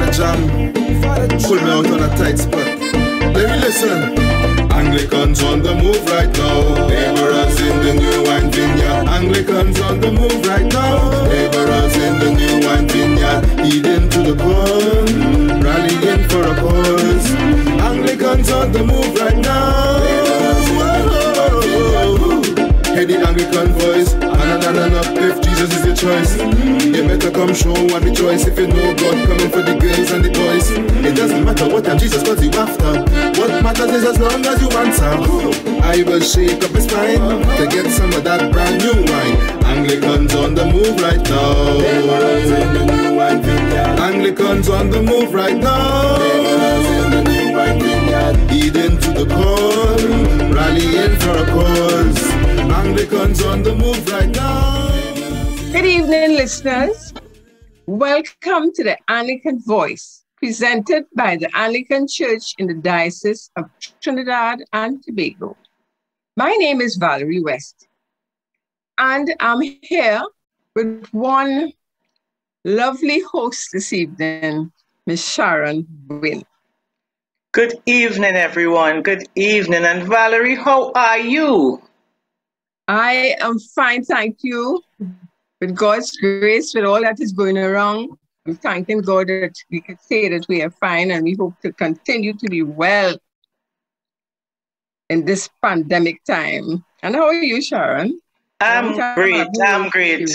Father John, pull me out on a tight spot. Let me listen. Anglicans on the move right now. Laborers in the new wine vineyard. Anglicans on the move right now. Laborers in the new wine vineyard. Heeding to the call, rallying for a cause. Anglicans on the move right now. Hear the Anglican voice. If Jesus is your choice, you better come show and rejoice. If you know God coming for the girls and the boys, it doesn't matter what time Jesus calls you after. What matters is as long as you answer. I will shake up his spine to get some of that brand new wine. Anglicans on the move right now. Laborers in the new wine vineyard. Anglicans on the move right now. Laborers in the new wine vineyard. Heeding to the call, rallying for a cause. Anglicans on the move right now. Good evening, listeners. Welcome to the Anglican Voice, presented by the Anglican Church in the Diocese of Trinidad and Tobago. My name is Valerie West, and I'm here with one lovely host this evening, Miss Sharon Winn. Good evening, everyone. Good evening. And Valerie, how are you? I am fine, thank you. With God's grace, with all that is going around, I'm thanking God that we can say that we are fine, and we hope to continue to be well in this pandemic time. And how are you, Sharon? I'm great. I'm great.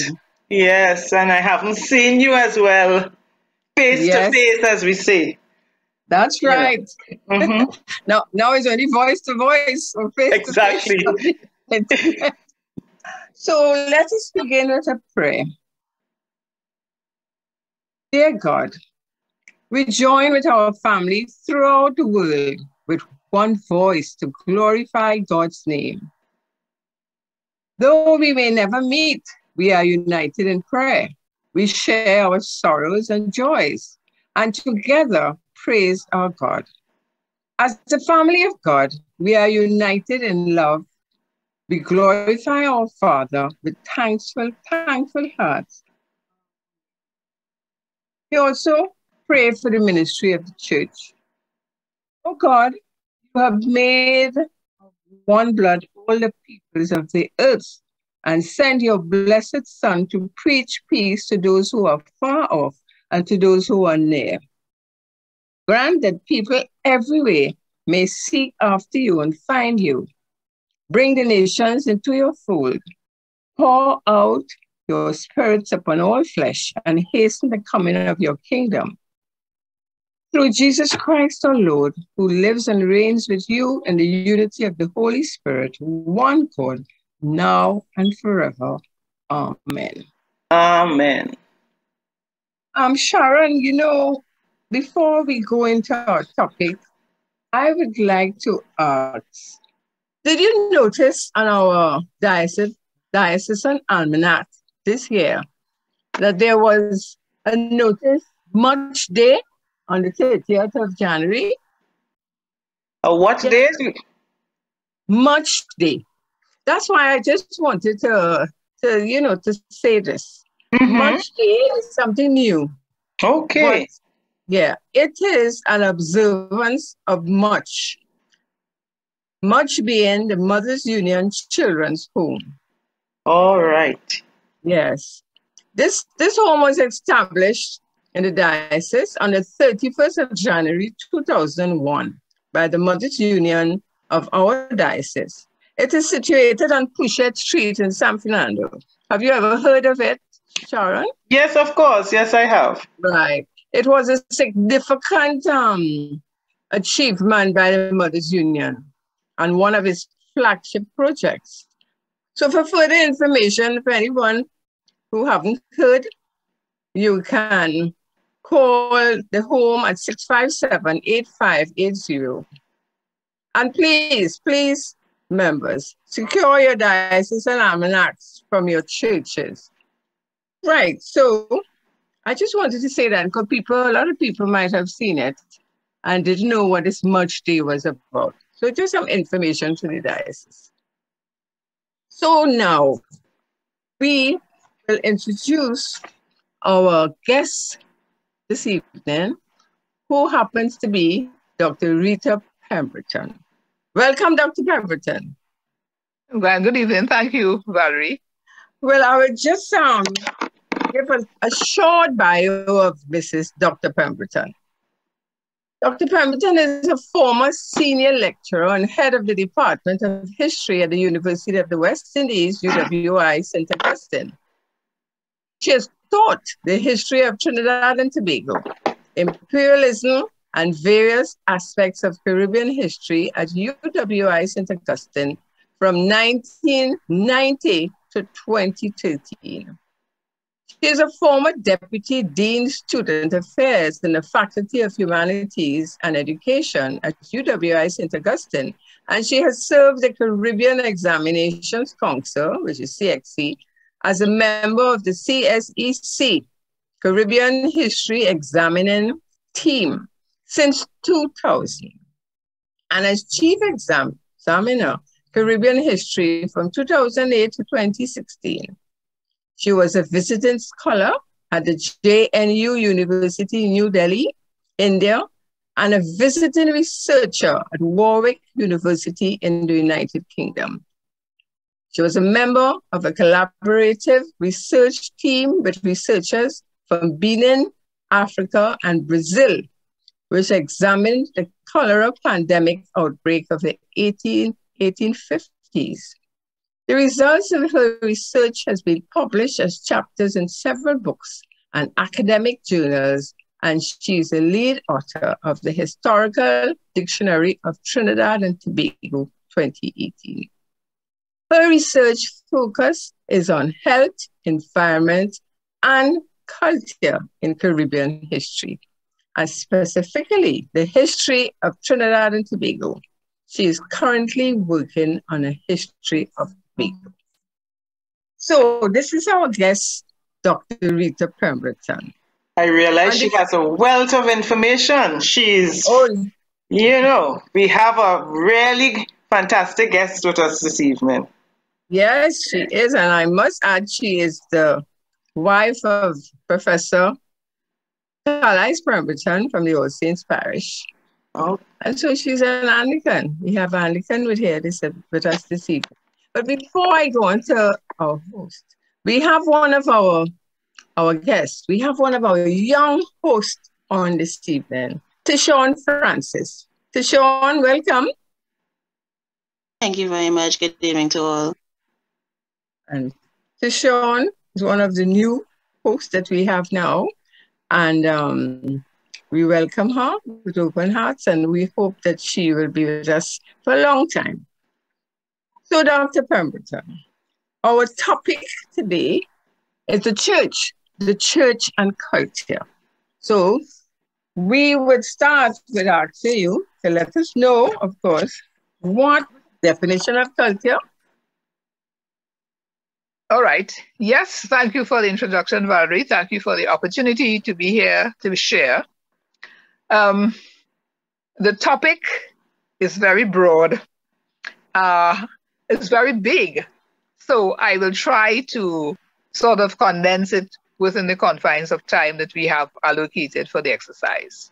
Yes, and I haven't seen you as well, face to face, as we say. That's right. Yeah. Mm-hmm. Now it's only voice to voice or face exactly. to face. So let us begin with a prayer. Dear God, we join with our families throughout the world with one voice to glorify God's name. Though we may never meet, we are united in prayer. We share our sorrows and joys, and together praise our God. As the family of God, we are united in love. We glorify our Father with thankful hearts. We also pray for the ministry of the church. Oh God, you have made of one blood all the peoples of the earth and sent your blessed Son to preach peace to those who are far off and to those who are near. Grant that people everywhere may seek after you and find you. Bring the nations into your fold. Pour out your spirits upon all flesh and hasten the coming of your kingdom. Through Jesus Christ our Lord, who lives and reigns with you in the unity of the Holy Spirit, one God, now and forever. Amen. Amen. Sharon, you know, before we go into our topic, I would like to ask, did you notice on our diocesan almanac this year that there was a notice, Much Day, on the 30th of January? A what day? Much Day. That's why I just wanted to say this. Mm-hmm. Much Day is something new. Okay. But, yeah, it is an observance of much. Much being the Mothers Union Children's Home. All right. Yes. This home was established in the diocese on the 31st of January 2001 by the Mothers Union of our diocese. It is situated on Pushet Street in San Fernando. Have you ever heard of it, Sharon? Yes, of course. Yes, I have. Right. It was a significant achievement by the Mothers Union and one of its flagship projects. So for further information, for anyone who haven't heard, you can call the home at 657-8580. And please, members, secure your diocesan almanacs from your churches. Right, so I just wanted to say that because a lot of people might have seen it and didn't know what this Much Day was about. So just some information to the diocese. So now we will introduce our guest this evening, who happens to be Dr. Rita Pemberton. Welcome, Dr. Pemberton. Well, good evening. Thank you, Valerie. Well, I would just give a short bio of Mrs. Dr. Pemberton. Dr. Pemberton is a former senior lecturer and head of the Department of History at the University of the West Indies, UWI, St. Augustine. She has taught the history of Trinidad and Tobago, imperialism, and various aspects of Caribbean history at UWI St. Augustine from 1990 to 2013. She is a former Deputy Dean Student Affairs in the Faculty of Humanities and Education at UWI St. Augustine, and she has served the Caribbean Examinations Council, which is CXC, as a member of the CSEC, Caribbean History Examining Team, since 2000, and as Chief Examiner, Caribbean History from 2008 to 2016. She was a visiting scholar at the JNU University, New Delhi, India, and a visiting researcher at Warwick University in the United Kingdom. She was a member of a collaborative research team with researchers from Benin, Africa, and Brazil, which examined the cholera pandemic outbreak of the 1850s. The results of her research has been published as chapters in several books and academic journals, and she is the lead author of the Historical Dictionary of Trinidad and Tobago 2018. Her research focus is on health, environment, and culture in Caribbean history, and specifically the history of Trinidad and Tobago. She is currently working on a history of Tobago. So this is our guest, Dr. Rita Pemberton. I realize she has a wealth of information. She's, you know, we have a really fantastic guest with us this evening. Yes, she is. And I must add, she is the wife of Professor Carlisle Pemberton from the All Saints Parish. Oh. And so she's an Anglican. We have Anglican with us this evening. But before I go on to our host, we have one of our guests. We have one of our young hosts on this evening, Tishonne Francis. Tishonne, welcome. Thank you very much. Good evening to all. And Tishonne is one of the new hosts that we have now. And we welcome her with open hearts, and we hope that she will be with us for a long time. So, Dr. Pemberton, our topic today is the church and culture. So we would start with asking you to let us know, of course, what definition of culture? All right. Yes, thank you for the introduction, Valerie. Thank you for the opportunity to be here to share. The topic is very broad. It's very big. So I will try to sort of condense it within the confines of time that we have allocated for the exercise.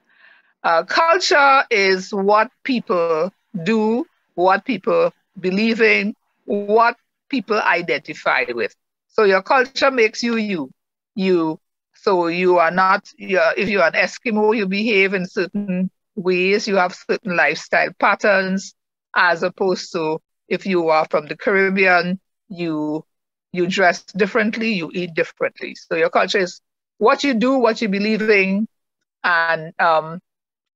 Culture is what people do, what people believe in, what people identify with. So your culture makes you. So you are not, if you're an Eskimo, you behave in certain ways, you have certain lifestyle patterns, as opposed to if you are from the Caribbean, you dress differently, you eat differently. So your culture is what you do, what you believe in, and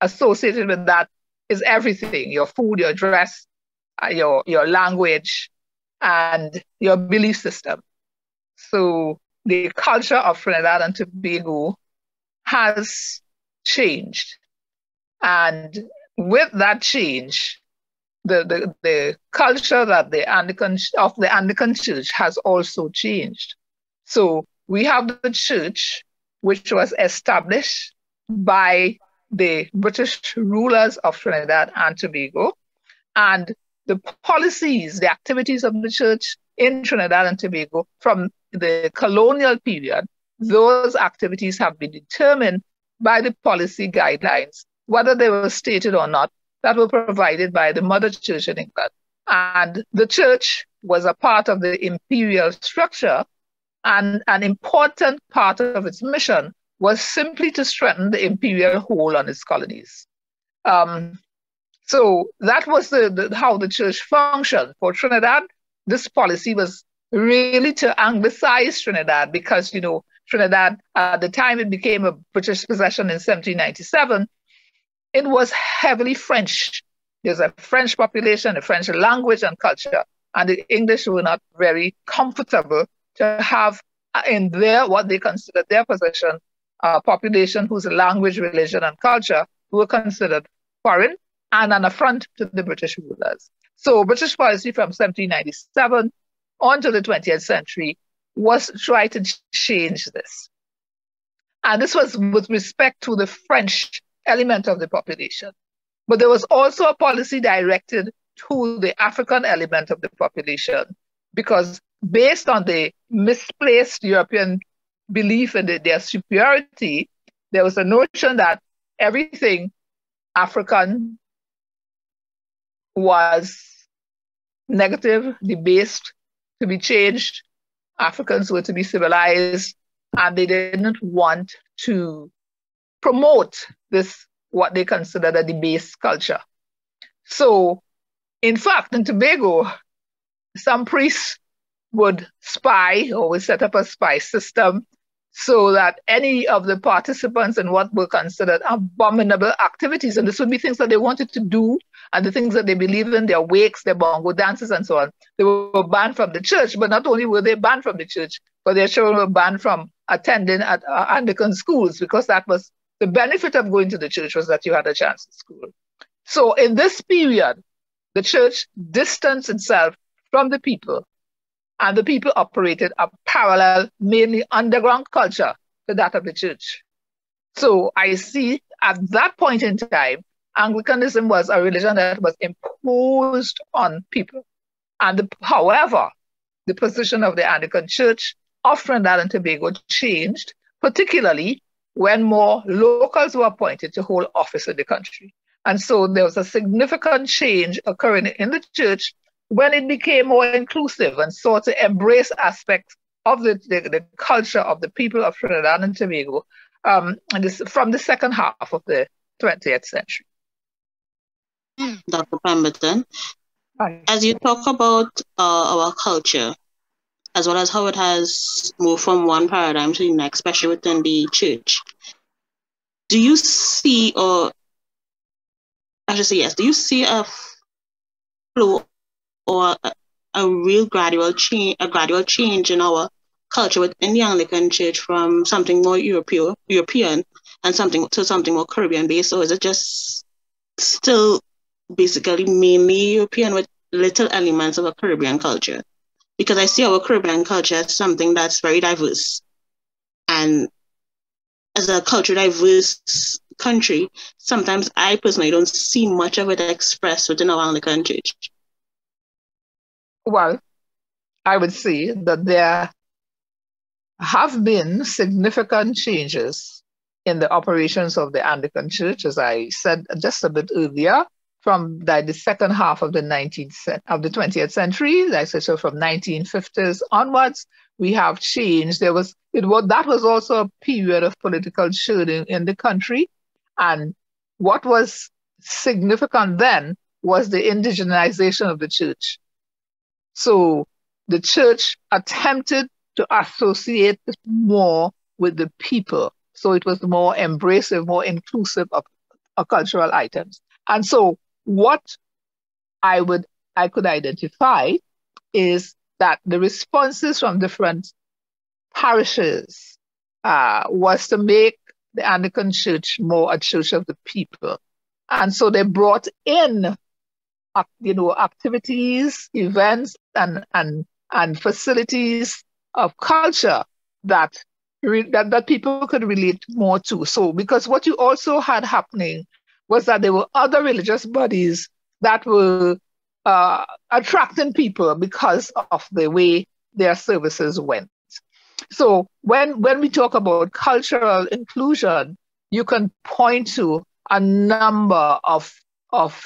associated with that is everything: your food, your dress, your language, and your belief system. So the culture of Trinidad and Tobago has changed. And with that change, the culture that the Anglican Church has also changed. So we have the church, which was established by the British rulers of Trinidad and Tobago, and the policies, the activities of the church in Trinidad and Tobago from the colonial period, those activities have been determined by the policy guidelines, whether they were stated or not, that were provided by the Mother Church in England. And the church was a part of the imperial structure, and an important part of its mission was simply to strengthen the imperial hold on its colonies. So that was how the church functioned. For Trinidad, this policy was really to anglicize Trinidad because, you know, Trinidad, at the time it became a British possession in 1797, it was heavily French. There's a French population, a French language and culture, and the English were not very comfortable to have in their, what they considered their possession, a population whose language, religion, and culture were considered foreign and an affront to the British rulers. So British policy from 1797 on to the 20th century was to try to change this. And this was with respect to the French element of the population. But there was also a policy directed to the African element of the population, because based on the misplaced European belief in their superiority, there was a notion that everything African was negative, debased, to be changed. Africans were to be civilized, and they didn't want to promote this, what they considered a debased culture. So, in fact, in Tobago, some priests would spy or would set up a spy system so that any of the participants in what were considered abominable activities, and this would be things that they wanted to do and the things that they believed in, their wakes, their bongo dances and so on, they were banned from the church. But not only were they banned from the church, but their children were banned from attending at Anglican schools, because that was the benefit of going to the church, was that you had a chance at school. So in this period, the church distanced itself from the people, and the people operated a parallel, mainly underground culture to that of the church. So I see at that point in time, Anglicanism was a religion that was imposed on people. And however, the position of the Anglican Church of Trinidad and Tobago changed, particularly when more locals were appointed to hold office in the country. And so there was a significant change occurring in the church when it became more inclusive and sought to embrace aspects of the culture of the people of Trinidad and Tobago and this, from the second half of the 20th century. Dr. Pemberton, Hi. As you talk about our culture, as well as how it has moved from one paradigm to the next, especially within the church, do you see, or I should say yes, do you see a flow or a real gradual change in our culture within the Anglican Church from something more European and something more Caribbean based, or is it just still basically mainly European with little elements of a Caribbean culture? Because I see our Caribbean culture as something that's very diverse, and as a culturally diverse country, sometimes I personally don't see much of it expressed within our Anglican Church. Well, I would say that there have been significant changes in the operations of the Anglican Church, as I said just a bit earlier, from the second half of the 20th century, like so from 1950s onwards, we have changed. That was also a period of political churning in the country, and what was significant then was the indigenization of the church. So the church attempted to associate more with the people. So it was more embracive, more inclusive of cultural items. And so what I could identify is that the responses from different parishes was to make the Anglican Church more a church of the people. And so they brought in activities, events, and facilities of culture that people could relate more to. So, because what you also had happening was that there were other religious bodies that were attracting people because of the way their services went. So when we talk about cultural inclusion, you can point to a number of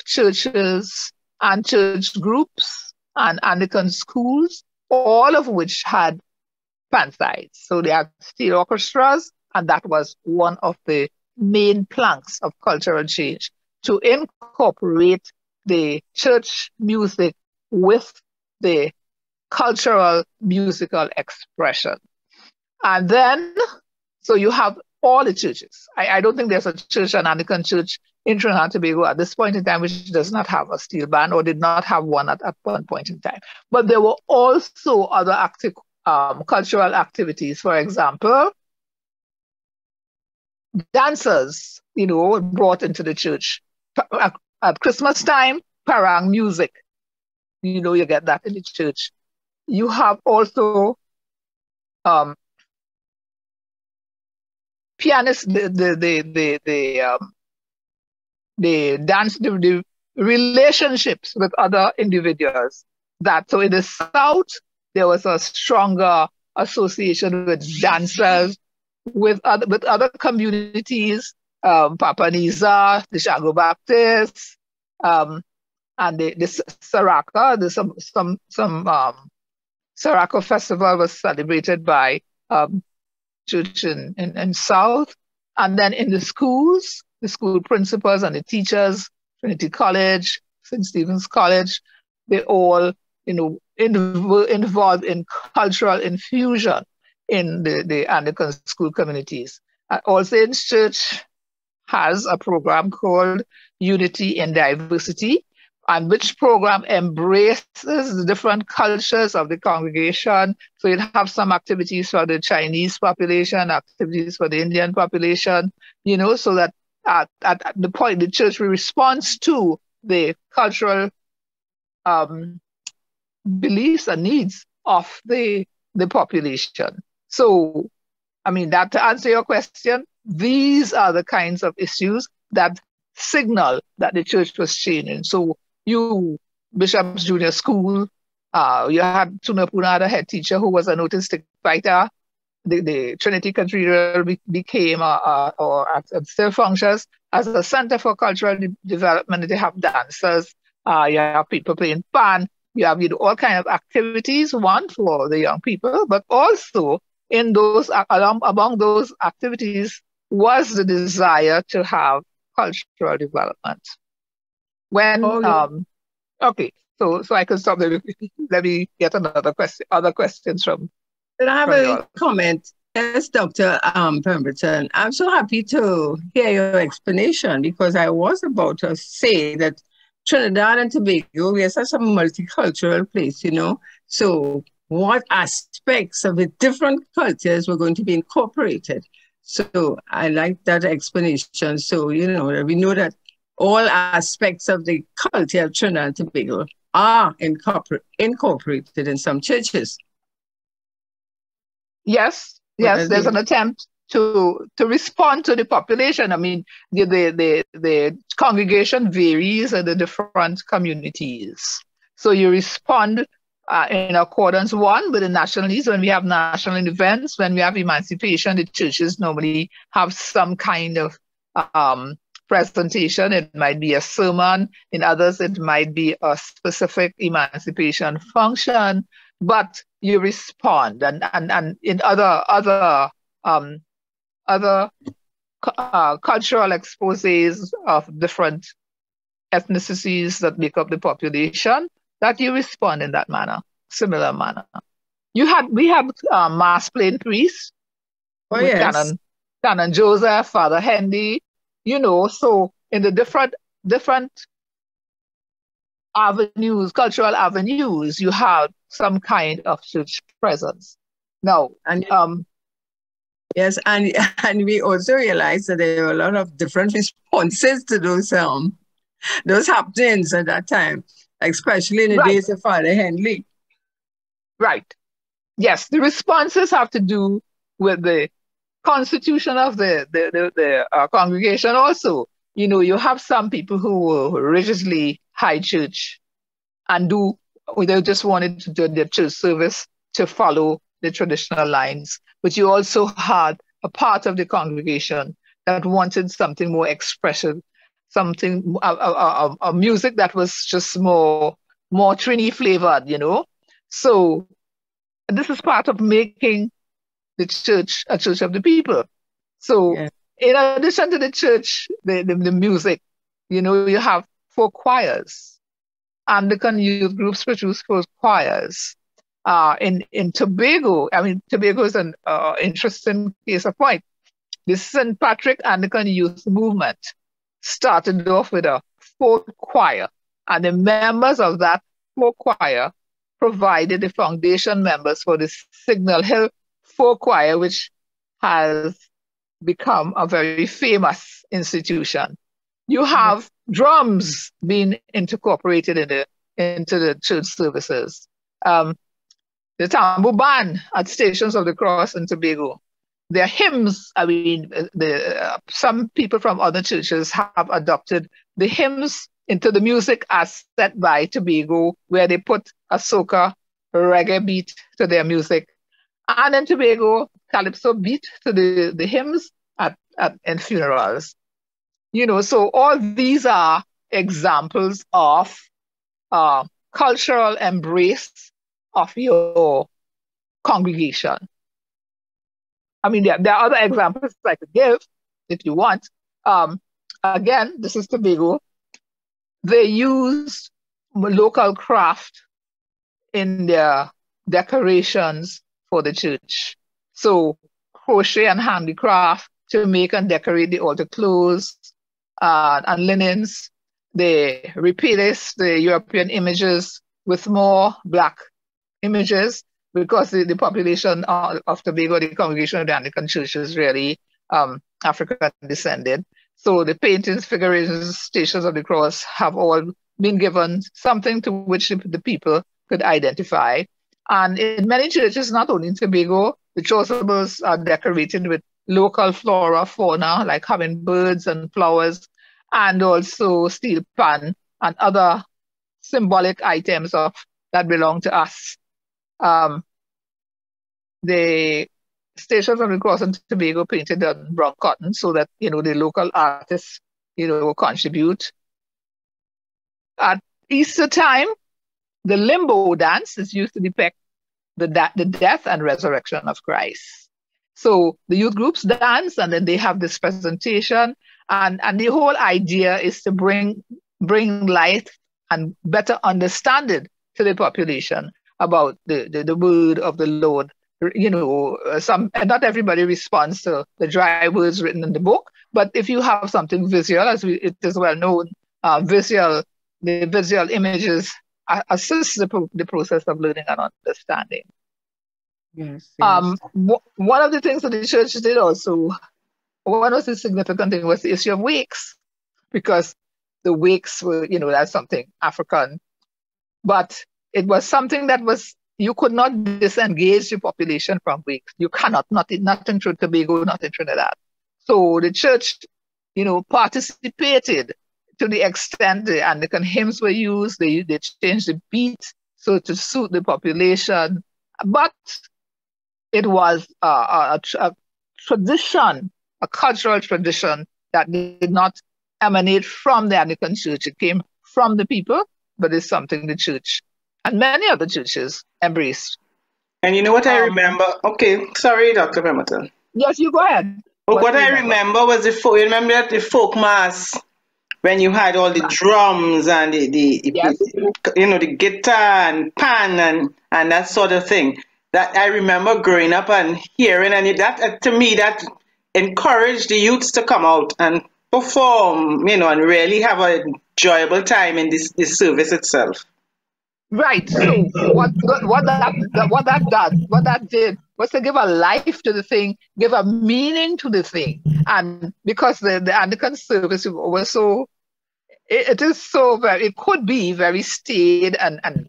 churches and church groups and Anglican schools, all of which had pansides. So they had steel orchestras, and that was one of the main planks of cultural change, to incorporate the church music with the cultural musical expression. And then, so you have all the churches. I don't think there's a church, an Anglican church in Trinidad and Tobago at this point in time which does not have a steel band or did not have one at one point in time. But there were also other active cultural activities. For example, dancers, brought into the church. At Christmas time, parang music. You get that in the church. You have also pianists, the relationships with other individuals. So in the South, there was a stronger association with dancers, with other communities, Papa Niza, the Shago Baptists, and the Saraka. Some Saraka festival was celebrated by church in South. And then in the schools, the school principals and the teachers, Trinity College, St. Stephen's College, they all, involved in cultural infusion in the Anglican school communities. All Saints Church has a program called Unity in Diversity, and which program embraces the different cultures of the congregation. So you'd have some activities for the Chinese population, activities for the Indian population, so that at the point the church responds to the cultural beliefs and needs of the population. So, that to answer your question, these are the kinds of issues that signal that the church was changing. So Bishop's Junior School, you had Tunapuna, the head teacher, who was an autistic fighter. The Trinity Cathedral became, or still functions as a center for cultural development. They have dancers, you have people playing pan, you have all kinds of activities, one for the young people, but also in those, among those activities was the desire to have cultural development. When, okay, so I can stop there. Let me get other questions from. Can I have a comment? Yes, Dr. Pemberton. I'm so happy to hear your explanation, because I was about to say that Trinidad and Tobago, we are such a multicultural place, So what aspects of the different cultures were going to be incorporated? So I like that explanation. So, we know that all aspects of the culture of Trinidad and Tobago are incorporated in some churches. Yes, there's an attempt to respond to the population. The congregation varies in the different communities. So you respond in accordance, one, with the national needs. When we have national events, when we have emancipation, the churches normally have some kind of presentation. It might be a sermon. In others, it might be a specific emancipation function. But you respond, and in other cultural exposés of different ethnicities that make up the population, that you respond in that manner, similar manner. We have mass playing priests, yes. Canon Joseph, Father Hendy, so in the different avenues, cultural avenues, you have some kind of church presence. Now, and yes, and we also realized that there were a lot of different responses to those happenings at that time, especially in the days of Father Henley. Right. Yes, the responses have to do with the constitution of the congregation also. You have some people who were religiously high church and they just wanted to do their church service to follow the traditional lines. But you also had a part of the congregation that wanted something more expressive, something a music that was just more Trini flavored, you know. So this is part of making the church a church of the people. So in addition to the church, the music, you know, you have folk choirs. Anglican youth groups produce folk choirs. In Tobago, I mean, Tobago is an interesting case of point. The St. Patrick Anglican Youth Movement started off with a folk choir, and the members of that folk choir provided the foundation members for the Signal Hill folk choir, which has become a very famous institution. You have drums being incorporated into the church services. The tambour band at Stations of the Cross in Tobago. Their hymns, I mean, some people from other churches have adopted the hymns into the music as set by Tobago, where they put a soca reggae beat to their music. And in Tobago, calypso beat to the hymns in funerals. You know, so all these are examples of cultural embrace of your congregation. I mean, there are other examples I could give if you want. Again, this is Tobago. They used local craft in their decorations for the church. So crochet and handicraft to make and decorate the altar clothes and linens. They replaced the European images with more Black images, because the population of Tobago, the congregation of the Anglican Church, is really African descended. So the paintings, figurines, Stations of the Cross have all been given something to which the people could identify. And in many churches, not only in Tobago, the chasubles are decorated with local flora, fauna, like having birds and flowers, and also steel pan and other symbolic items that belong to us. The Stations of the Cross in Tobago painted on brown cotton so that, you know, the local artists, you know, contribute. At Easter time, the limbo dance is used to depict the death and resurrection of Christ. So the youth groups dance, and then they have this presentation, and the whole idea is to bring light and better understanding to the population about the word of the Lord. You know, not everybody responds to the dry words written in the book, but if you have something visual, it is well known, the visual images assist the process of learning and understanding. Yes. One of the things that the church did also, one of the significant things was the issue of wakes, because the wakes were, you know, that's something African, but it was something that was, you could not disengage the population from wakes. You cannot, not in Tobago, not in Trinidad. So the church, you know, participated to the extent the Anglican hymns were used. They changed the beat so to suit the population. But it was a tradition, a cultural tradition that did not emanate from the Anglican Church. It came from the people, but it's something the church and many other churches embraced. And you know what I remember? Okay, sorry, Dr. Pemberton. Yes, you go ahead. What I remember was you remember that the folk mass, when you had all the drums and yes. you know, the guitar and pan and that sort of thing. That I remember growing up and hearing, and that to me that encouraged the youths to come out and perform, you know, and really have an enjoyable time in this service itself. Right. So what that did was to give a life to the thing, give a meaning to the thing, and because the Anglican service was so, it could be very staid and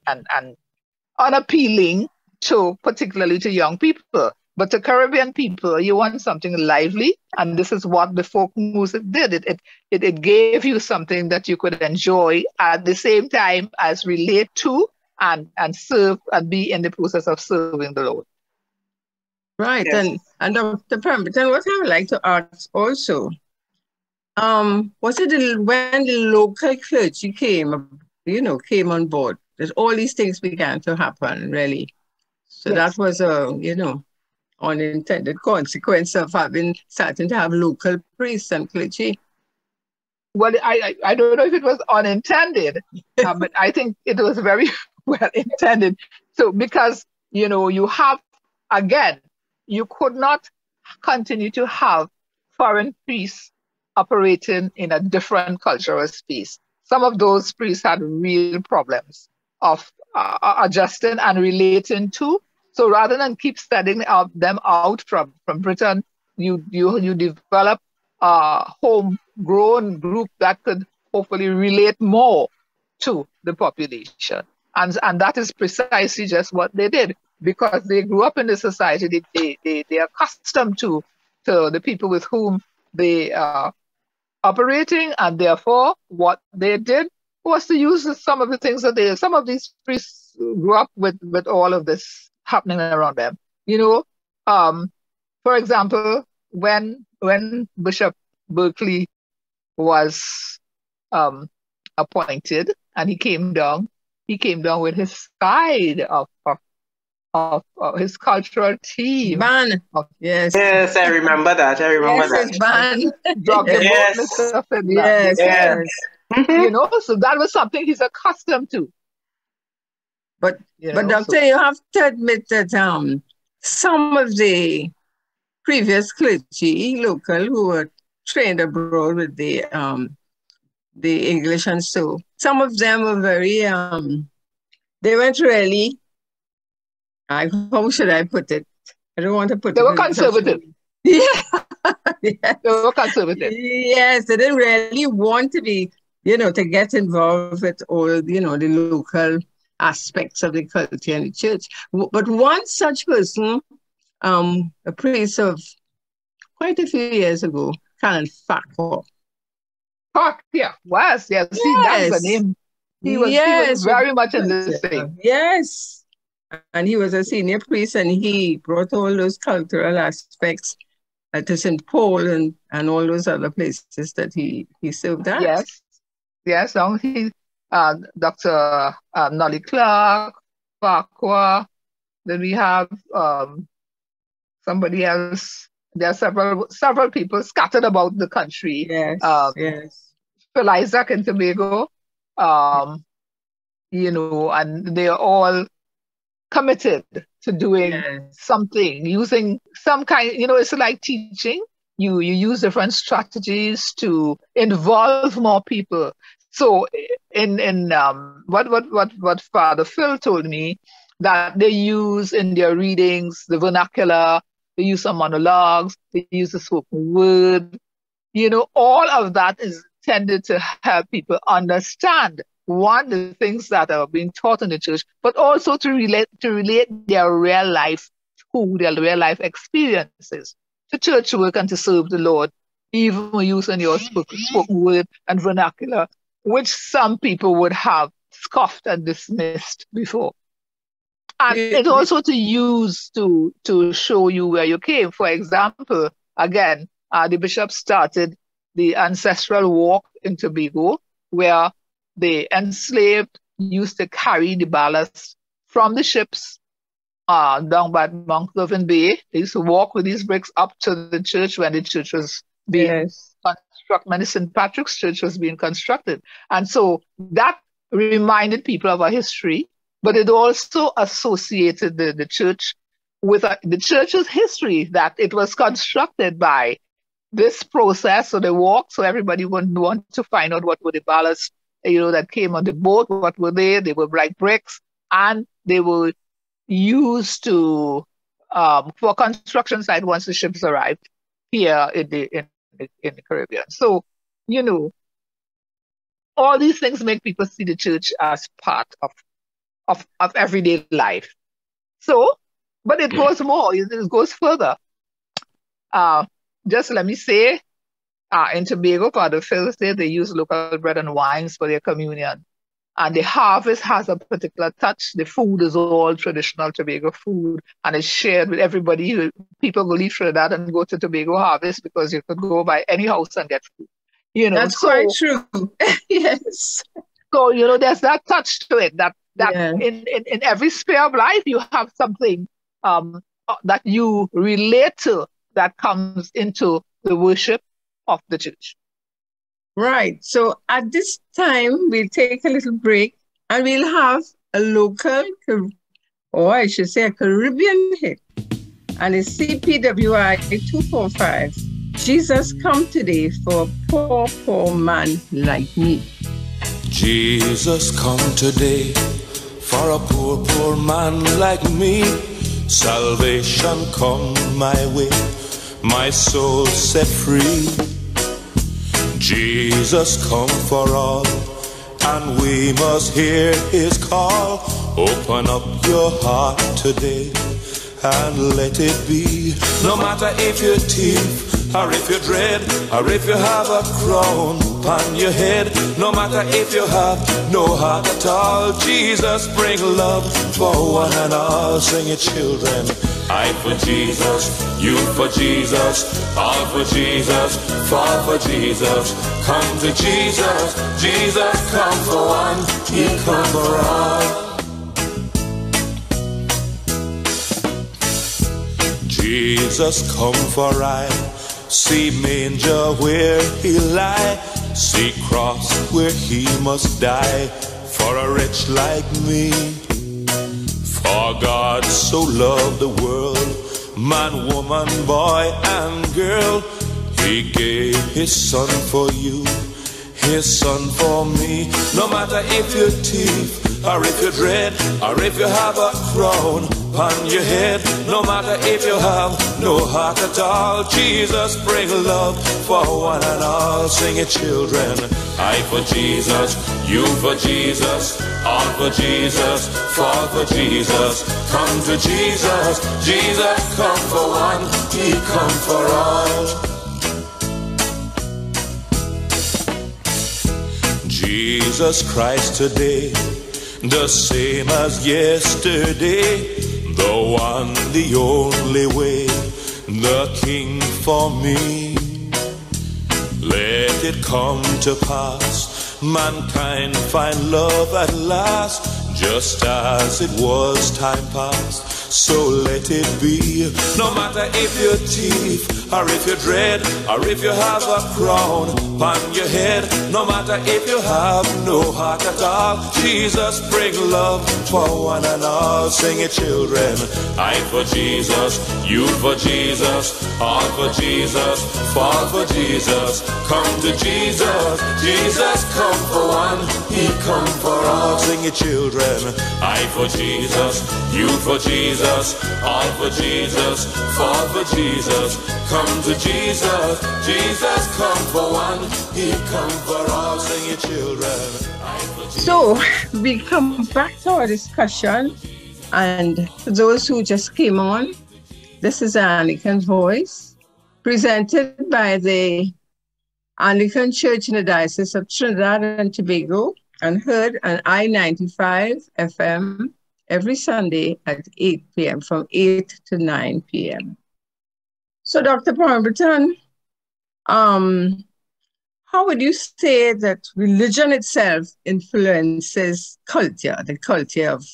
unappealing to particularly to young people. But to Caribbean people, you want something lively, and this is what the folk music did. It gave you something that you could enjoy at the same time as relate to and serve and be in the process of serving the Lord. Right, yes. And Dr. Pemberton, what I would like to ask also Was it when the local clergy came, came on board, that all these things began to happen, really. So Yes. that was a, unintended consequence of starting to have local priests and clergy. Well, I don't know if it was unintended, but I think it was very well intended. So because, you have, again, you could not continue to have foreign priests operating in a different cultural space. Some of those priests had real problems of adjusting and relating to. So rather than keep studying them out from Britain, you develop a homegrown group that could hopefully relate more to the population. And that is precisely just what they did, because they grew up in the society. They are accustomed to the people with whom they are operating, and therefore what they did was to use some of the things that some of these priests grew up with all of this happening around them. For example, when Bishop Berkeley was appointed and he came down with his side of his cultural team. Ban. Yes. Yes, I remember that. Yes, ban. Yes. Yes. Mm-hmm. So that was something he's accustomed to. But Doctor, you have to admit that some of the previous clergy, local, who were trained abroad with the English and so, some of them were very, they weren't really, how should I put it? I don't want to put it. They were conservative. Yeah. Yes. They were conservative. Yes, they didn't really want to be, to get involved with all, the local aspects of the culture and the church. But one such person, a priest of quite a few years ago, Canon Farquhar. Yeah, was, yes. See, that's the name. He was very much in this thing. Yes. And he was a senior priest, and he brought all those cultural aspects to St. Paul and all those other places that he served at. Yes. Yes. He, Dr. Nolly Clark, Farquhar. Then we have somebody else. There are several people scattered about the country. Yes. Yes. Phil Isaac in Tobago. And they are all committed to doing something, using some kind, it's like teaching. You use different strategies to involve more people. So in what Father Phil told me, that they use in their readings the vernacular, they use some monologues, they use the spoken word. All of that is intended to help people understand the things that are being taught in the church, but also to relate their real life to their real life experiences, to church work and to serve the Lord, even using your spoken word and vernacular, which some people would have scoffed and dismissed before. And it's also to use to show you where you came. For example, again, the bishop started the ancestral walk in Tobago, where the enslaved used to carry the ballast from the ships down by Mount Irving Bay. They used to walk with these bricks up to the church when the church was being constructed, when the St. Patrick's Church was being constructed. And so that reminded people of our history, but it also associated the church with the church's history, that it was constructed by this process. So they walked, so everybody would want to find out what were the ballasts, that came on the boat, what were they? They were like bricks, and they were used to for construction site once the ships arrived here in the Caribbean. So, all these things make people see the church as part of everyday life. So, but it goes more, it goes further. Just let me say, in Tobago, Father Phil said they use local bread and wines for their communion. And the harvest has a particular touch. The food is all traditional Tobago food, and it's shared with everybody. People go leave Trinidad and go to Tobago harvest because you could go by any house and get food. You know, That's quite true. Yes. So, you know, there's that touch to it that Yeah. in every sphere of life, you have something that you relate to that comes into the worship of the church. Right. So at this time, we'll take a little break and we'll have a local, or I should say a Caribbean hit. And it's CPWI 245. Jesus come today for a poor, poor man like me. Jesus come today for a poor, poor man like me. Salvation come my way, my soul set free. Jesus come for all, and we must hear his call. Open up your heart today and let it be. No matter if you're thief, or if you're dread, or if you have a crown upon your head, no matter if you have no heart at all, Jesus bring love for one and all. Sing it, children. I for Jesus, you for Jesus, all for Jesus, fall for Jesus. Come to Jesus, Jesus come for one, he come for all. Jesus come for I, see manger where he lie, see cross where he must die, for a wretch like me. For God so loved the world, man, woman, boy, and girl, he gave his son for you, his son for me. No matter if you're thief, or if you're dread, or if you have a crown upon your head, no matter if you have no heart at all, Jesus bring love for one and all. Sing it, children. I for Jesus, you for Jesus, all for Jesus, fall for Jesus. Come to Jesus, Jesus come for one, he come for all. Jesus Christ today, the same as yesterday, the one, the only way, the King for me. Let it come to pass, mankind find love at last, just as it was time past. So let it be. No matter if you're thief, or if you're dread, or if you have a crown upon your head, no matter if you have no heart at all, Jesus bring love for one and all. Sing it, children. I for Jesus, you for Jesus, all for Jesus, fall for Jesus. Come to Jesus, Jesus come for one, he come for all. Sing it, children. I for Jesus, you for Jesus, all for Jesus, fall for Jesus. Come to Jesus, Jesus come for one, he come for all. Sing it, children. So we come back to our discussion, and for those who just came on, this is Anglican Voice, presented by the Anglican Church in the Diocese of Trinidad and Tobago, and heard on I-95 FM every Sunday at 8 p.m., from 8 to 9 p.m. So, Dr. Pemberton, how would you say that religion itself influences culture, the culture of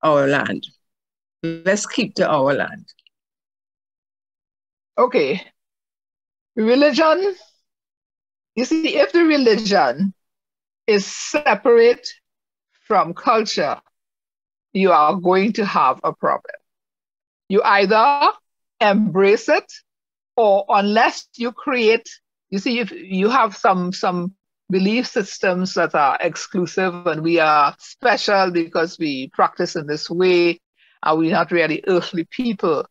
our land? Let's keep to our land. Okay. Religion, you see, if the religion is separate from culture, you are going to have a problem. You either embrace it, or unless you create, you see, if you have some belief systems that are exclusive and we are special because we practice in this way, and we're not really earthly people,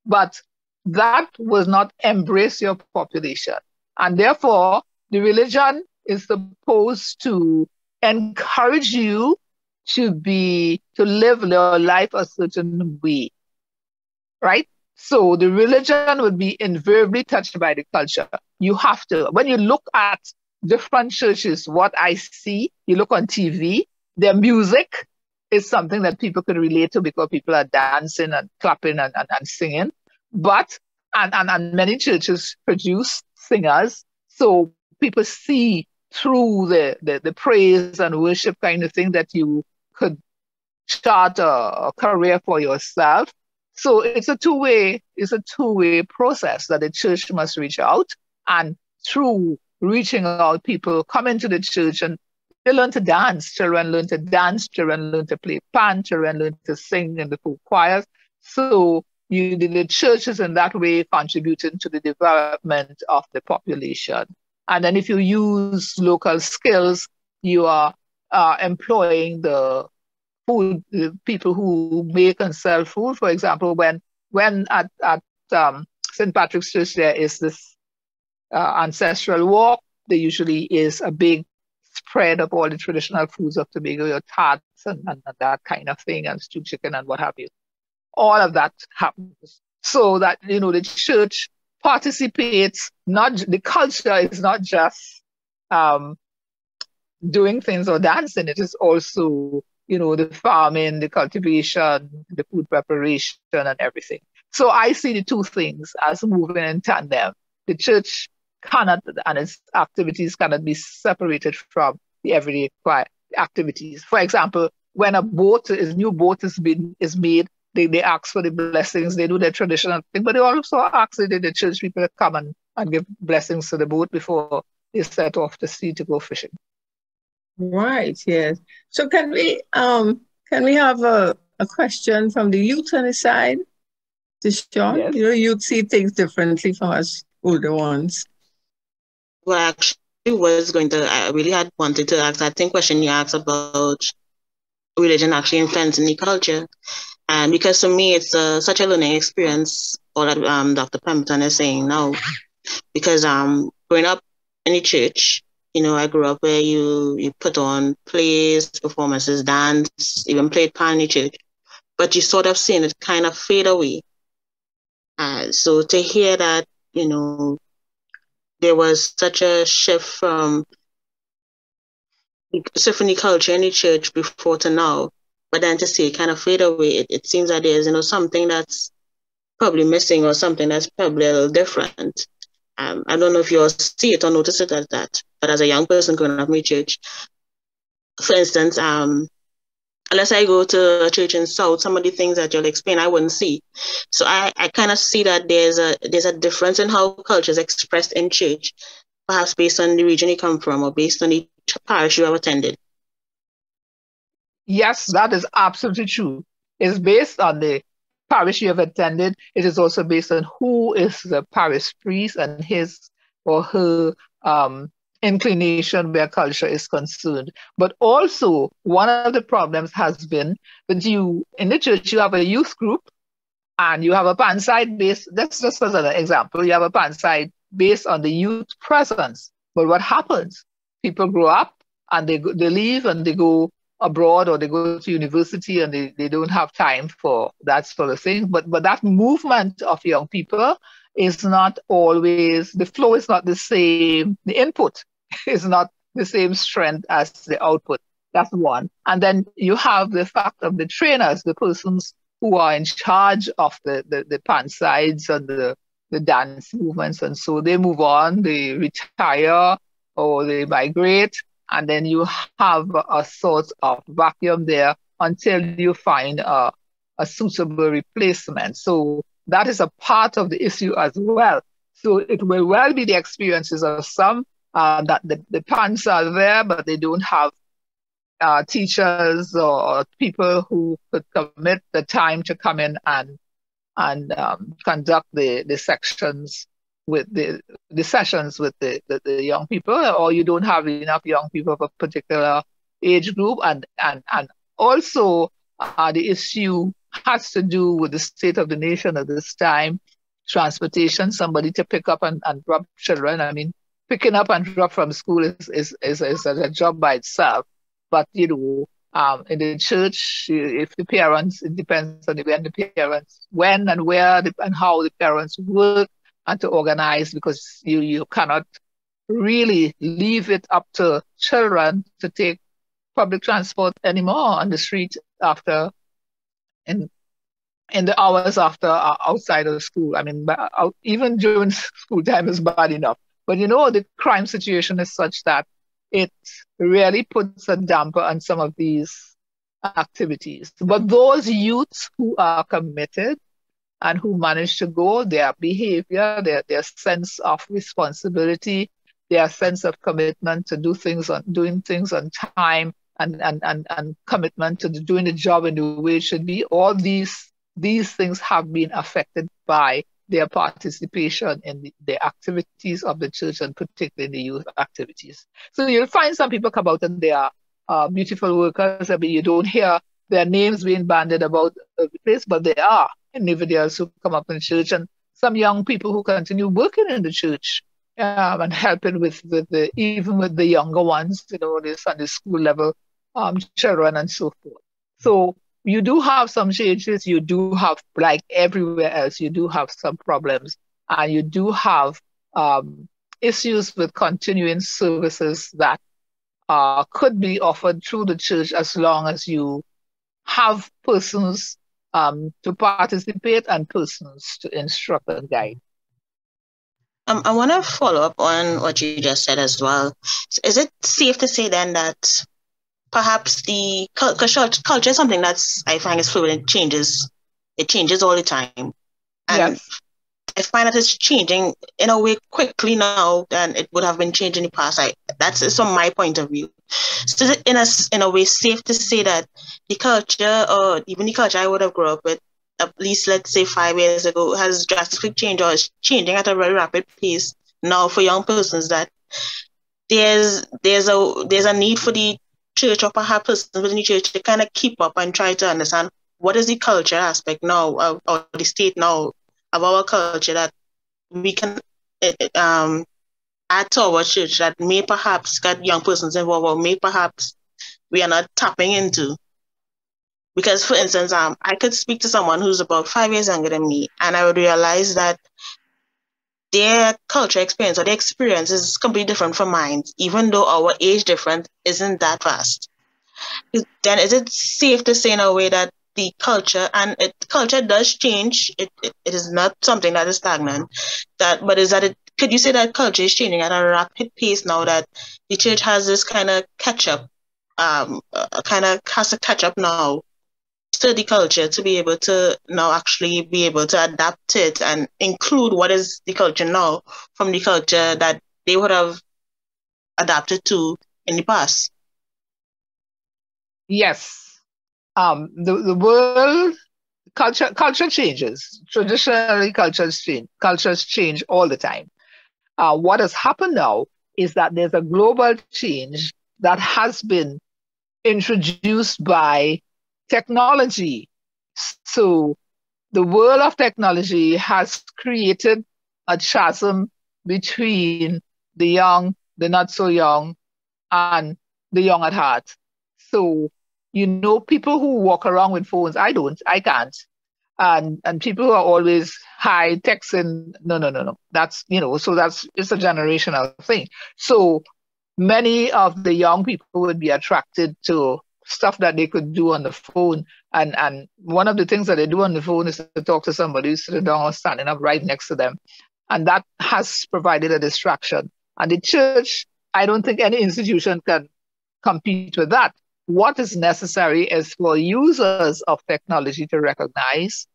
but that will not embrace your population. And therefore, the religion is supposed to encourage you to live your life a certain way, right? So the religion would be invariably touched by the culture. You have to, when you look at different churches, what I see, you look on TV, their music is something that people can relate to because people are dancing and clapping and singing. But, and many churches produce singers. So people see through the praise and worship kind of thing that you could start a career for yourself. So it's a two-way process that the church must reach out, and through reaching out, people come into the church and they learn to dance. Children learn to dance, children learn to play pan, children learn to sing in the folk choirs. So the church is in that way contributing to the development of the population. And then if you use local skills, you are employing the people who make and sell food. For example, when at St. Patrick's Church there is this ancestral walk, there usually is a big spread of all the traditional foods of Tobago, your tarts and that kind of thing, and stewed chicken and what have you. All of that happens. So that, the church participates, the culture is not just doing things or dancing, it is also, the farming, the cultivation, the food preparation and everything. So I see the two things as moving in tandem. The church cannot, and its activities cannot be separated from the everyday activities. For example, when a new boat is made, they ask for the blessings, they do their traditional thing, but they also ask the church people to come and give blessings to the boat before they set off to sea to go fishing. Right, yes. So can we have a question from the youth on the side? Tishonne? Yes. You'd see things differently from us older ones. Well, actually, I really had wanted to ask that same question you asked about religion actually influencing the culture. And because to me, it's such a learning experience, all that Dr. Pemberton is saying now. Because growing up in the church, I grew up where you put on plays, performances, dance, even played pan in the church. But you sort of seen it kind of fade away. So to hear that, there was such a shift from symphony culture in the church before to now, but then to see it kind of fade away, it seems that there's something that's probably missing or something that's probably a little different. I don't know if you all see it or notice it as that, but as a young person growing up in the church, for instance, unless I go to a church in South, some of the things that you'll explain, I wouldn't see. So I kind of see that there's a difference in how culture is expressed in church, perhaps based on the region you come from or based on the parish you have attended. Yes, that is absolutely true. It's based on the parish you have attended. It is also based on who is the parish priest and his or her inclination where culture is concerned. But also, one of the problems has been that in the church, you have a youth group and you have a pan side based, that's just as an example, you have a pan side based on the youth presence. But what happens? People grow up and they leave and they go abroad or they go to university and they don't have time for that sort of thing. But that movement of young people is not always, the flow is not the same, the input is not the same strength as the output. That's one. And then you have the fact of the trainers, the persons who are in charge of the pan sides and the dance movements. And so they move on, they retire or they migrate. And then you have a sort of vacuum there until you find a suitable replacement. So that is a part of the issue as well. So it will well be the experiences of some that the pans are there, but they don't have teachers or people who could commit the time to come in and conduct the sections with the sessions with the young people, or you don't have enough young people of a particular age group. And also the issue has to do with the state of the nation at this time, transportation, somebody to pick up and drop children. I mean, picking up and drop from school is a job by itself. But, in the church, if the parents, it depends on when and where and how the parents work and to organize, because you cannot really leave it up to children to take public transport anymore on the street after in the hours after outside of school. I mean, even during school time is bad enough. But the crime situation is such that it really puts a damper on some of these activities. But those youths who are committed and who manage to go, their behavior, their sense of responsibility, their sense of commitment to doing things on time, and commitment to doing the job in the way it should be, all these things have been affected by their participation in the activities of the church, and particularly the youth activities. So you'll find some people come out and they are beautiful workers. I mean, you don't hear their names being bandied about the place, but they are individuals who come up in church, and some young people who continue working in the church and helping even with the younger ones, the Sunday school level children and so forth. So you do have some changes. You do have, like everywhere else, you do have some problems, and you do have issues with continuing services that could be offered through the church, as long as you have persons to participate and persons to instruct and guide. I want to follow up on what you just said as well. Is it safe to say then that perhaps the culture is something that's, I find, is fluid and changes. It changes all the time. And yes. I find that it's changing in a way quickly now than it would have been changed in the past. That's from my point of view. So is it in a way safe to say that the culture, or even the culture I would have grown up with, at least let's say 5 years ago, has drastically changed, or is changing at a very rapid pace now for young persons, that there's a need for the church, or perhaps persons within the church, to kind of keep up and try to understand what is the culture aspect now, or the state now of our culture, that we can add to our church, that may perhaps get young persons involved, or may perhaps we are not tapping into. Because, for instance, I could speak to someone who's about 5 years younger than me, and I would realize that their culture experience, or their experience, is completely different from mine, even though our age difference isn't that vast. Then is it safe to say in a way that the culture, and culture does change, it is not something that is stagnant, could you say that culture is changing at a rapid pace now, that the church has this kind of catch-up, has to catch up now to the culture to be able to now actually be able to adapt it and include what is the culture now from the culture that they would have adapted to in the past? Yes. The world culture changes. Traditionally, cultures change all the time. What has happened now is that there's a global change that has been introduced by technology. So the world of technology has created a chasm between the young, the not so young, and the young at heart. So, people who walk around with phones, I can't. And people who are always high texting, no. That's, it's a generational thing. So many of the young people would be attracted to stuff that they could do on the phone. And one of the things that they do on the phone is to talk to somebody who's sitting down or standing up right next to them. And that has provided a distraction. And the church, I don't think any institution can compete with that. What is necessary is for users of technology to recognize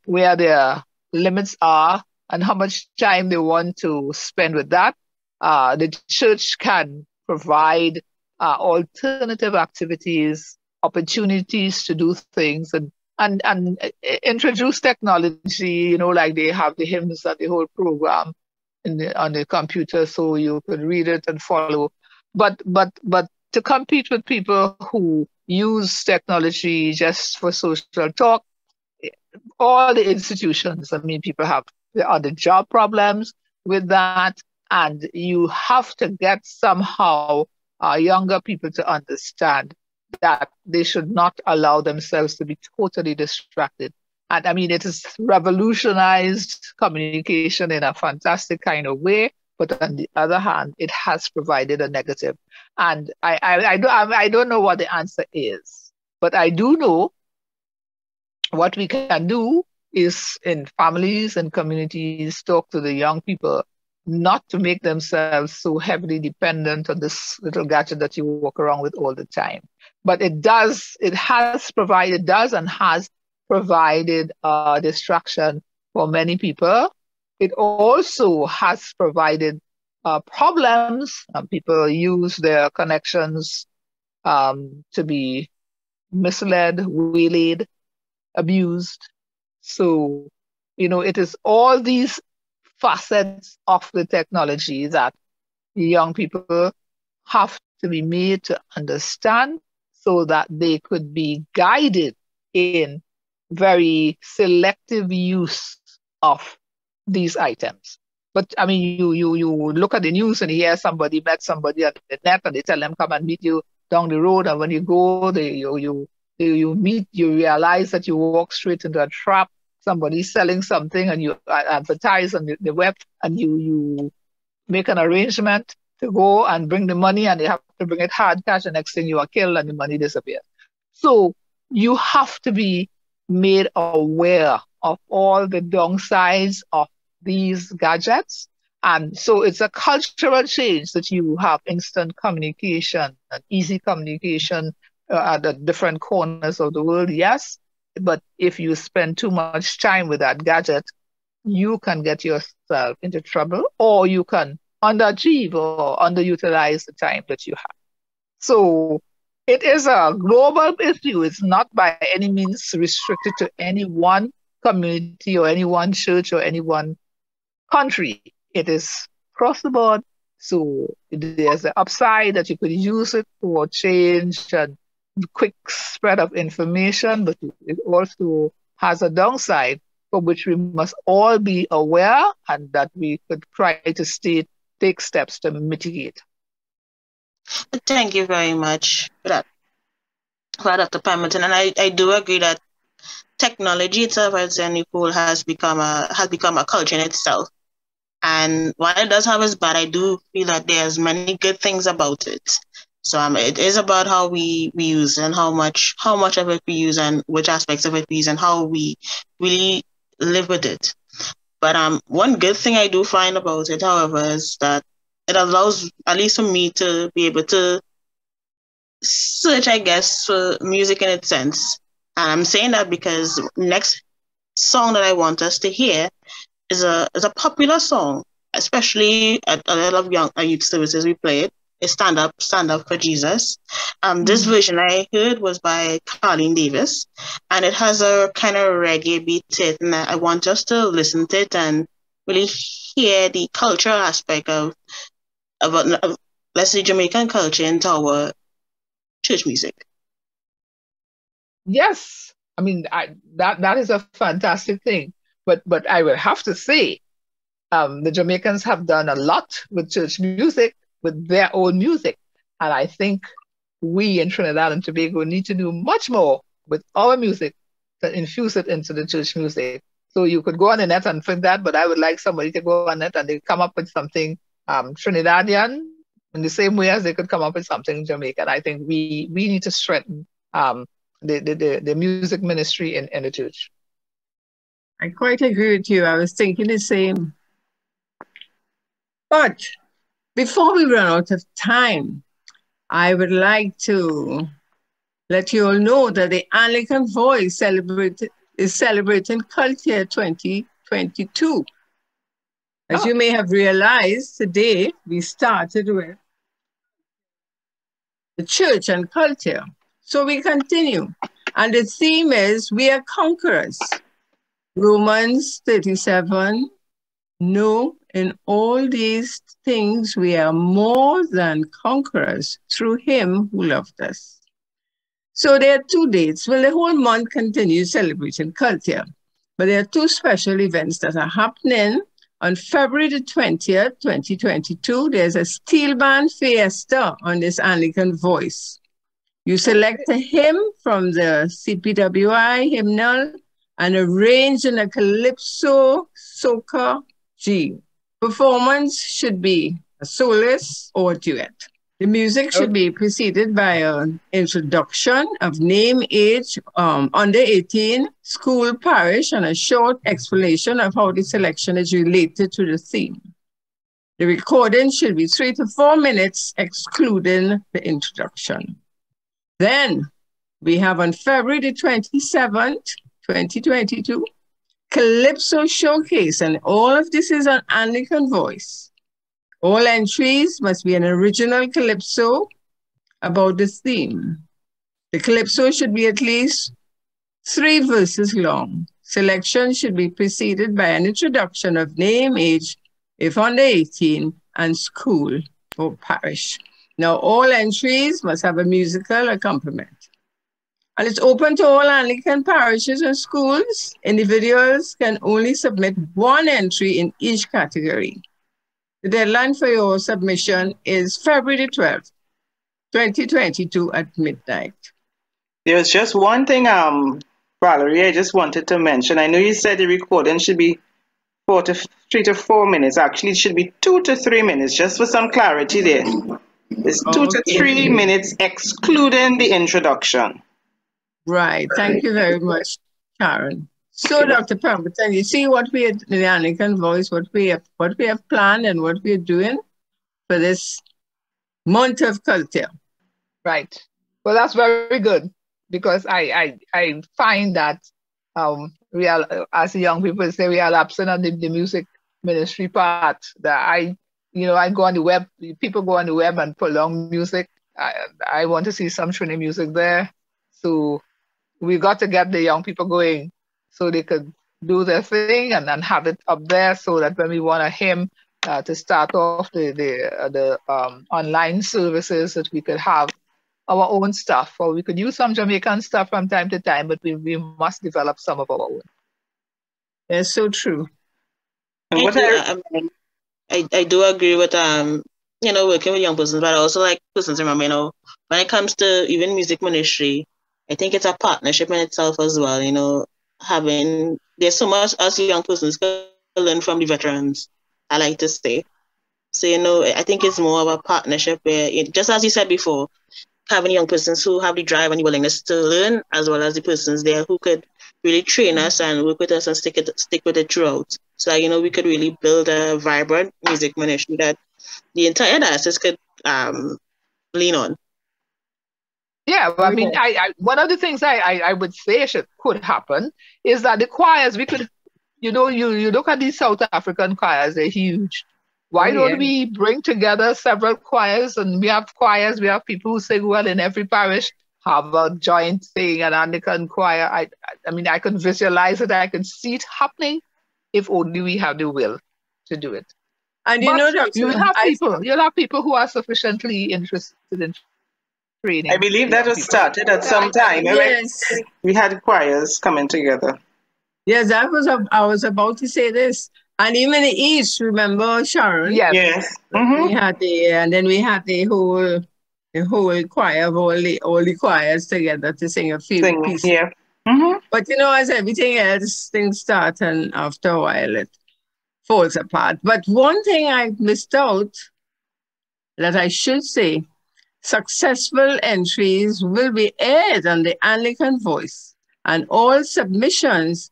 where their limits are and how much time they want to spend with that. The church can provide alternative activities, opportunities to do things, and introduce technology, like they have the hymns and the whole program on the computer, so you could read it and follow. But to compete with people who use technology just for social talk, all the institutions, people have other job problems with that, and you have to get somehow younger people to understand that they should not allow themselves to be totally distracted. And it has revolutionized communication in a fantastic kind of way, but on the other hand, it has provided a negative. And I don't know what the answer is, but I do know what we can do is, in families and communities, talk to the young people not to make themselves so heavily dependent on this little gadget that you walk around with all the time. But it has provided distraction for many people. It also has provided problems. People use their connections to be misled, waylaid, abused. So, it is all these facets of the technology that young people have to be made to understand so that they could be guided in very selective use of these items. But I mean, you look at the news and you hear somebody met somebody at the net and they tell them, come and meet you down the road. And when you go, you realize that you walk straight into a trap. Somebody's selling something and you advertise on the web and you make an arrangement to go and bring the money and they have to bring it hard cash. The next thing you are killed and the money disappears. So you have to be made aware of all the downsides of these gadgets. And so it's a cultural change that you have instant communication and easy communication at the different corners of the world, yes. But if you spend too much time with that gadget, you can get yourself into trouble, or you can underachieve or underutilize the time that you have. So it is a global issue. It's not by any means restricted to any one community or any one church or any one country. It is across the board. So there's the upside that you could use it for change and quick spread of information, but it also has a downside for which we must all be aware and that we could try to take steps to mitigate. Thank you very much for that, Dr. Pemberton. And I do agree that technology itself, as Nicole, has become a culture in itself. And while it does have its bad, I do feel that there's many good things about it. So it is about how we use and how much of it we use and which aspects of it we use and how we really live with it. But one good thing I do find about it, however, is that it allows, at least for me, to be able to search, I guess, for music in its sense. And I'm saying that because the next song that I want us to hear is a popular song, especially at a lot of young youth services we played. It's Stand Up for Jesus. This version I heard was by Carleen Davis, and it has a kind of reggae beat to it, and I want us to listen to it and really hear the cultural aspect of let's say, Jamaican culture into our church music. Yes, I mean that is a fantastic thing, but I will have to say, the Jamaicans have done a lot with church music, with their own music. And I think we in Trinidad and Tobago need to do much more with our music to infuse it into the church music. So you could go on the net and find that, but I would like somebody to go on net and they come up with something Trinidadian in the same way as they could come up with something Jamaican. I think we need to strengthen the music ministry in the church. I quite agree with you. I was thinking the same. But before we run out of time, I would like to let you all know that the Anglican Voice is celebrating Culture 2022. As you may have realized, today we started with the church and culture. So we continue. And the theme is, we are conquerors. Romans 37, no, in all these things we are more than conquerors through him who loved us. So there are 2 dates. Well, the whole month continues celebrating culture, but there are 2 special events that are happening. On February the 20th, 2022, there's a steel band fiesta on this Anglican Voice. You select a hymn from the CPWI hymnal and arrange in a calypso, soca, G. Performance should be a soloist or a duet. The music should be preceded by an introduction of name, age, under 18, school, parish, and a short explanation of how the selection is related to the theme. The recording should be 3 to 4 minutes, excluding the introduction. Then we have on February the 27th, 2022, Calypso Showcase, and all of this is on Anglican Voice. All entries must be an original Calypso about the theme. The Calypso should be at least 3 verses long. Selection should be preceded by an introduction of name, age, if under 18, and school or parish. Now, all entries must have a musical accompaniment. And it's open to all Anglican parishes and schools. Individuals can only submit 1 entry in each category. The deadline for your submission is February the 12th, 2022 at midnight. There's just one thing, Valerie, I just wanted to mention. I know you said the recording should be 3 to 4 minutes. Actually, it should be 2 to 3 minutes, just for some clarity there. It's 2 to 3 minutes, excluding the introduction. Right. Thank you very much, Sharon. So, Dr. Pemberton, you see what we in the Anglican Voice, what we have planned and what we are doing for this month of culture. Right. Well, that's very good, because I find that as young people say, we are absent on the music ministry part. That I go on the web, people go on the web and pull on music. I want to see some Trinity music there. So we got to get the young people going so they could do their thing and then have it up there, so that when we want a hymn to start off the online services, that we could have our own stuff, or we could use some Jamaican stuff from time to time, but we must develop some of our own. That's so true. And what I do agree with working with young persons, but I also like persons. Remember, when it comes to even music ministry, I think it's a partnership in itself as well. There's so much us young persons can learn from the veterans, I like to say. So I think it's more of a partnership where, just as you said before, having young persons who have the drive and the willingness to learn, as well as the persons there who could really train us and work with us and stick with it throughout. So we could really build a vibrant music ministry that the entire diocese could lean on. Yeah, well, I mean, one of the things I would say could happen is that the choirs, we could, you look at these South African choirs, they're huge. Why don't we bring together several choirs? And we have choirs, we have people who sing well in every parish, have a joint thing, an Anglican choir. I mean, I can visualize it, I can see it happening, if only we have the will to do it. And you'll have people who are sufficiently interested in training. I believe that was started at some time. Yes. We had choirs coming together. Yes, I was about to say this. And even in the East, remember, Sharon? Yes. Mm-hmm. We had the whole choir of all the choirs together to sing a few pieces. Yeah. Mm-hmm. But as everything else, things start, and after a while it falls apart. But one thing I missed out that I should say, successful entries will be aired on the Anglican Voice, and all submissions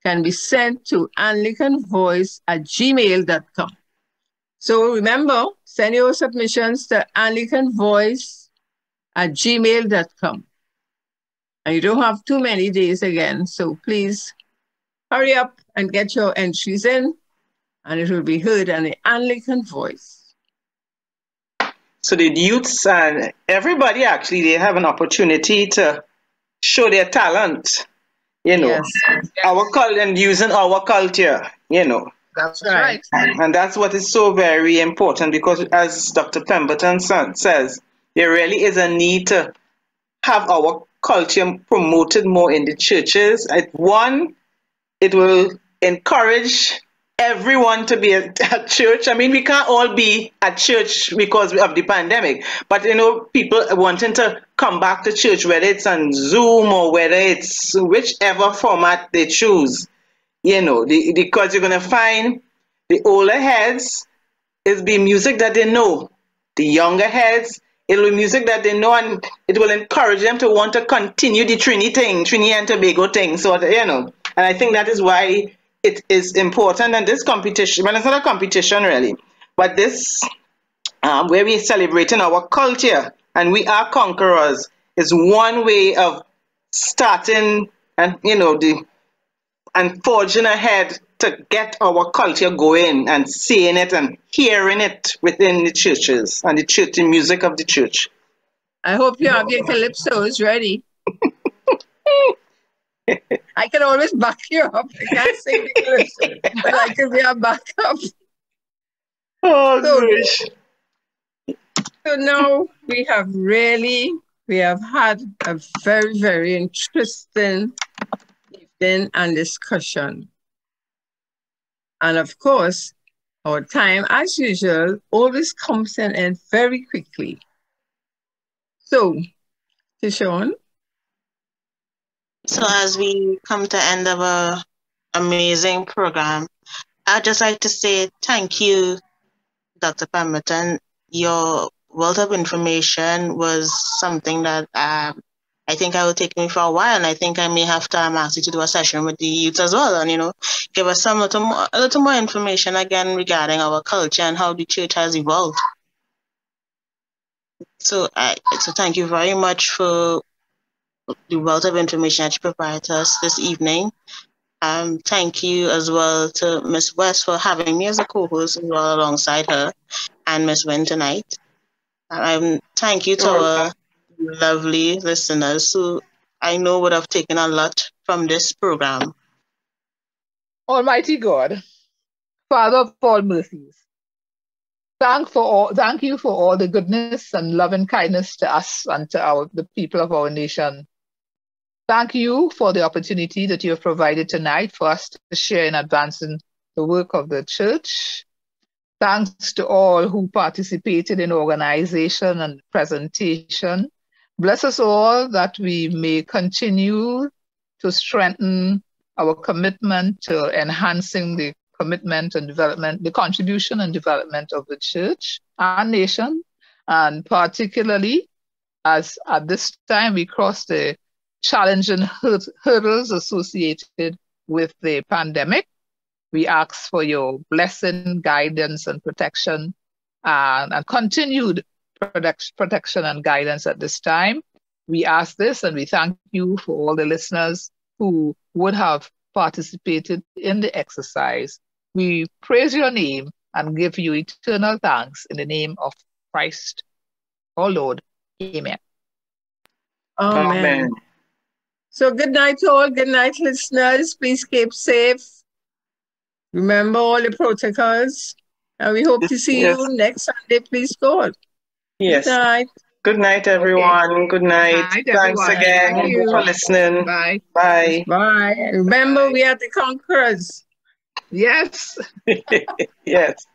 can be sent to anglicanvoice@gmail.com. So remember, send your submissions to anglicanvoice@gmail.com. And you don't have too many days again, so please hurry up and get your entries in, and it will be heard on the Anglican Voice. So the youths and everybody, actually, they have an opportunity to show their talent. Yes. Our culture, and using our culture, That's right. And that's what is so very important, because as Dr. Pemberton says, there really is a need to have our culture promoted more in the churches. It will encourage everyone to be at church. I mean, we can't all be at church because of the pandemic, but people wanting to come back to church, whether it's on Zoom or whether it's whichever format they choose, because you're going to find the older heads is the music that they know. The younger heads, it'll be music that they know, and it will encourage them to want to continue the Trinity and Tobago thing. So, and I think that is why it is important. And this competition, well, it's not a competition really, But this, where we're celebrating our culture and we are conquerors, is one way of starting and, and forging ahead to get our culture going and seeing it and hearing it within the churches and the music of the church. I hope you have your calypsos ready. I can always back you up. I can't sing the calypso, but I can be a backup. Oh, gosh. So now we have had a very, very interesting evening and discussion. And of course, our time, as usual, always comes to an end very quickly. So, Tishonne? So as we come to the end of our amazing program, I'd just like to say thank you, Dr. Pemberton. Your wealth of information was something that I think I will take me for a while, and I think I may have to ask you to do a session with the youth as well, and give us a little more information again regarding our culture and how the church has evolved. So thank you very much for the wealth of information that you provided us this evening. Thank you as well to Ms. West for having me as a co-host as well alongside her, and Ms. Winn tonight. Thank you to our lovely listeners who I know would have taken a lot from this program. Almighty God, Father of all mercies, thank you for all the goodness and love and kindness to us and to the people of our nation. Thank you for the opportunity that you have provided tonight for us to share in advancing the work of the church. Thanks to all who participated in organization and presentation. Bless us all that we may continue to strengthen our commitment to enhancing the commitment and development, the contribution and development of the church and nation, and particularly as at this time we cross the challenging hurdles associated with the pandemic. We ask for your blessing, guidance, and protection, and continued protection and guidance at this time. We ask this and we thank you for all the listeners who would have participated in the exercise. We praise your name and give you eternal thanks in the name of Christ, our Lord. Amen. Amen. So good night to all. Good night, listeners. Please keep safe. Remember all the protocols. And we hope to see you next Sunday, please God. Yes. Good night. Good night, everyone. Okay. Good night. Thanks again for listening. Bye. Bye. Bye. And remember, we are the conquerors. Yes. Yes.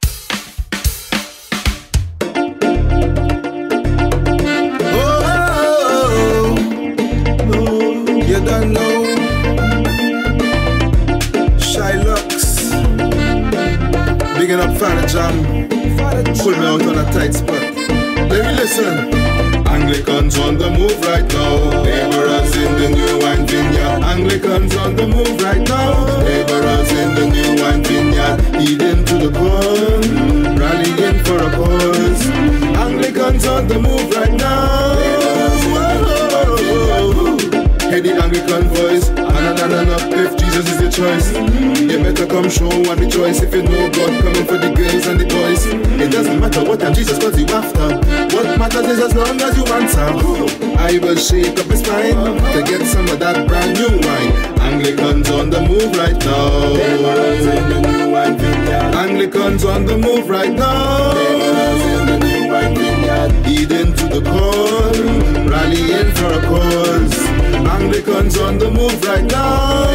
You don't know Shylocks. Bigging up Father John. Pull me out on a tight spot. Let me listen. Anglicans on the move right now. Laborers in the new wine vineyard. Anglicans on the move right now. Laborers in the new wine vineyard. Heeding to the call, rallying for a cause. Anglicans on the move right now. Hey, the Anglican voice, if Jesus is your choice, you better come show what the choice. If you know God coming for the girls and the boys, it doesn't matter what time Jesus calls you after. What matters is as long as you answer. I will shake up his spine to get some of that brand new wine. Anglicans on the move right now. Anglicans on the move right now. Heeding to the call, rallying for a cause. Anglicans on the move right now.